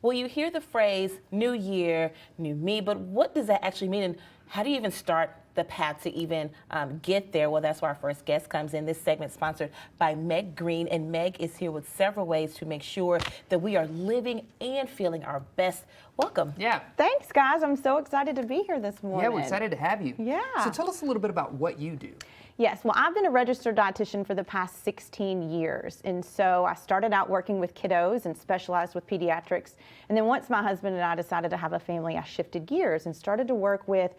Well, you hear the phrase new year, new me, but what does that actually mean? And how do you even start the path to even get there? Well, that's where our first guest comes in. This segment is sponsored by Meg Green, and Meg is here with several ways to make sure that we are living and feeling our best. Welcome. Yeah. Thanks, guys. I'm so excited to be here this morning. Yeah, we're excited to have you. Yeah. So tell us a little bit about what you do. Yes, well, I've been a registered dietitian for the past 16 years. And so I started out working with kiddos and specialized with pediatrics. And then once my husband and I decided to have a family, I shifted gears and started to work with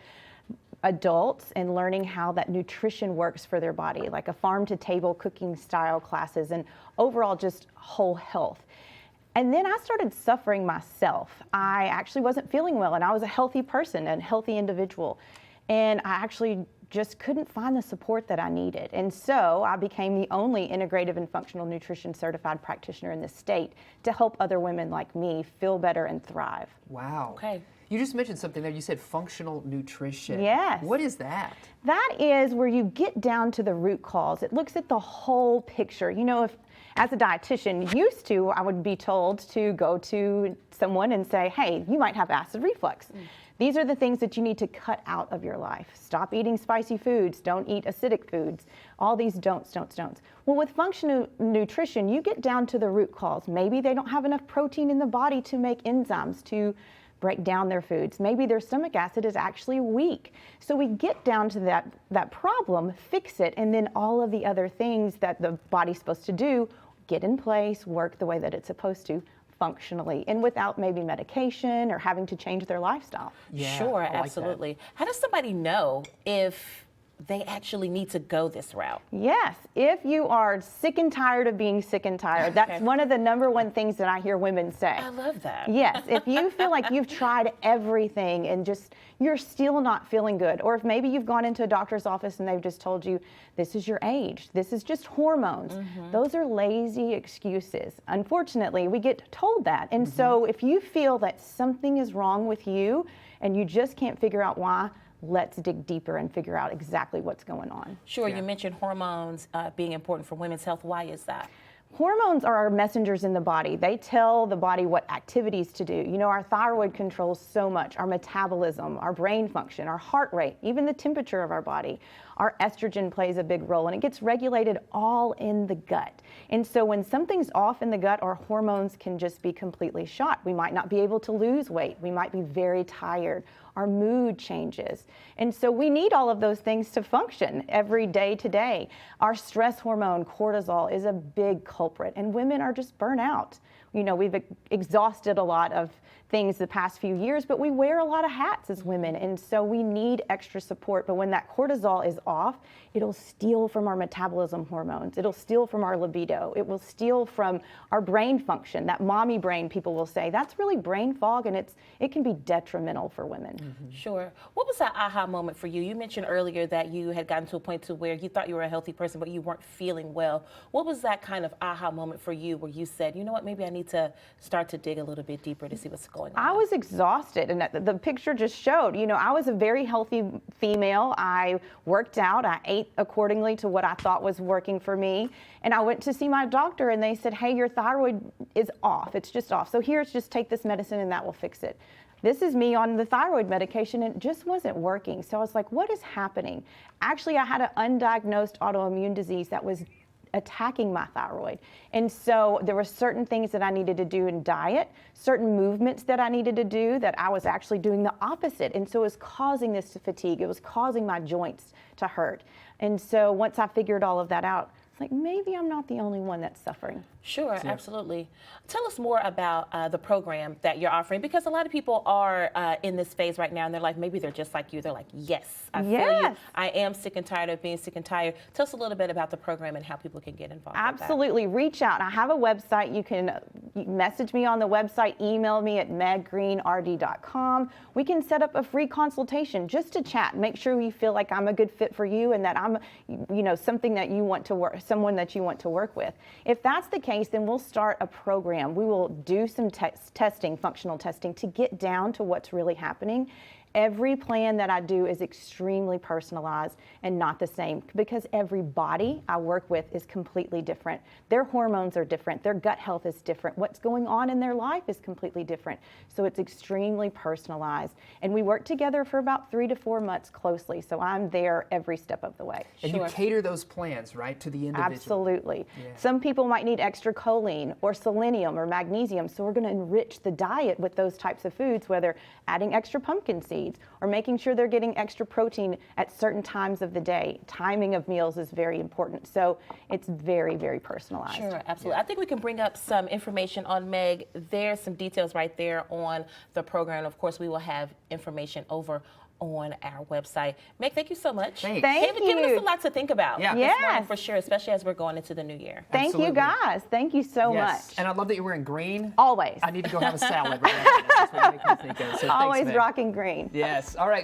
adults and learning how that nutrition works for their body, like a farm to table cooking style classes and overall just whole health. And then I started suffering myself. I actually wasn't feeling well, and I was a healthy person, a healthy individual. And I actually just couldn't find the support that I needed. And so I became the only integrative and functional nutrition certified practitioner in the state to help other women like me feel better and thrive. Wow. Okay. You just mentioned something there. You said functional nutrition. Yes. What is that? That is where you get down to the root cause. It looks at the whole picture. You know, if as a dietitian used to, I would be told to go to someone and say, hey, you might have acid reflux. These are the things that you need to cut out of your life. Stop eating spicy foods. Don't eat acidic foods. All these don'ts. Well, with functional nutrition, you get down to the root cause. Maybe they don't have enough protein in the body to make enzymes to break down their foods. Maybe their stomach acid is actually weak. So we get down to that problem, fix it, and then all of the other things that the body's supposed to do get in place, work the way that it's supposed to, functionally, and without maybe medication or having to change their lifestyle. Yeah, Sure, I like absolutely. that. How does somebody know if they actually need to go this route? Yes, if you are sick and tired of being sick and tired, that's one of the number one things that I hear women say. I love that. Yes, if you feel like you've tried everything and just you're still not feeling good, or if maybe you've gone into a doctor's office and they've just told you this is your age, this is just hormones, those are lazy excuses. Unfortunately, we get told that. And so if you feel that something is wrong with you and you just can't figure out why, let's dig deeper and figure out exactly what's going on. Sure, Yeah. you mentioned hormones being important for women's health. Why is that? Hormones are our messengers in the body. They tell the body what activities to do. You know, our thyroid controls so much, our metabolism, our brain function, our heart rate, even the temperature of our body. Our estrogen plays a big role, and it gets regulated all in the gut. And so when something's off in the gut, our hormones can just be completely shot. We might not be able to lose weight. We might be very tired. Our mood changes. And so we need all of those things to function every day to day. Our stress hormone, cortisol, is a big culprit, and women are just burnt out. You know, we've exhausted a lot of things the past few years, but we wear a lot of hats as women, and so we need extra support. But when that cortisol is off, it'll steal from our metabolism hormones. It'll steal from our libido. It will steal from our brain function. That mommy brain, people will say, that's really brain fog, and it can be detrimental for women. Sure. What was that aha moment for you? You mentioned earlier that you had gotten to a point to where you thought you were a healthy person, but you weren't feeling well. What was that kind of aha moment for you where you said, you know what, maybe I need to start to dig a little bit deeper to see what's going on? I was exhausted, and the picture just showed, you know, I was a very healthy female. I worked out, I ate accordingly to what I thought was working for me, and I went to see my doctor, and they said, hey, your thyroid is off, it's just off. So here's just take this medicine and that will fix it. This is me on the thyroid medication, and it just wasn't working. So I was like, what is happening? Actually, I had an undiagnosed autoimmune disease that was attacking my thyroid. And so there were certain things that I needed to do in diet, certain movements that I needed to do that I was actually doing the opposite. And so it was causing this fatigue. It was causing my joints to hurt. And so once I figured all of that out, it's like, maybe I'm not the only one that's suffering. Sure, absolutely. Tell us more about the program that you're offering, because a lot of people are in this phase right now in their life. Maybe they're just like you. They're like, yes, I feel you. I am sick and tired of being sick and tired. Tell us a little bit about the program and how people can get involved. Absolutely. Reach out. I have a website. You can message me on the website, email me at meggreenrd.com. We can set up a free consultation just to chat, make sure you feel like I'm a good fit for you and that I'm, you know, something that you want to work, someone that you want to work with. If that's the case, then we'll start a program. We will do some testing, functional testing, to get down to what's really happening. Every plan that I do is extremely personalized and not the same because every body I work with is completely different. Their hormones are different. Their gut health is different. What's going on in their life is completely different. So it's extremely personalized. And we work together for about 3 to 4 months closely. So I'm there every step of the way. And you cater those plans, right, to the individual. Absolutely. Yeah. Some people might need extra choline or selenium or magnesium, so we're going to enrich the diet with those types of foods, whether adding extra pumpkin seeds or making sure they're getting extra protein at certain times of the day. Timing of meals is very important, so it's very, very personalized. Sure, absolutely. I think we can bring up some information on Meg. There's some details right there on the program. Of course, we will have information over on our website. Meg, thank you so much. Thanks. Thank you. Giving us a lot to think about. Yeah. This Yes. morning for sure, especially as we're going into the new year. Thank Absolutely. you, guys. Thank you so Yes. much. And I love that you're wearing green. Always. I need to go have a salad right after this. That's what you make me think of. So Always thanks, Meg. rocking green. Yes. All right.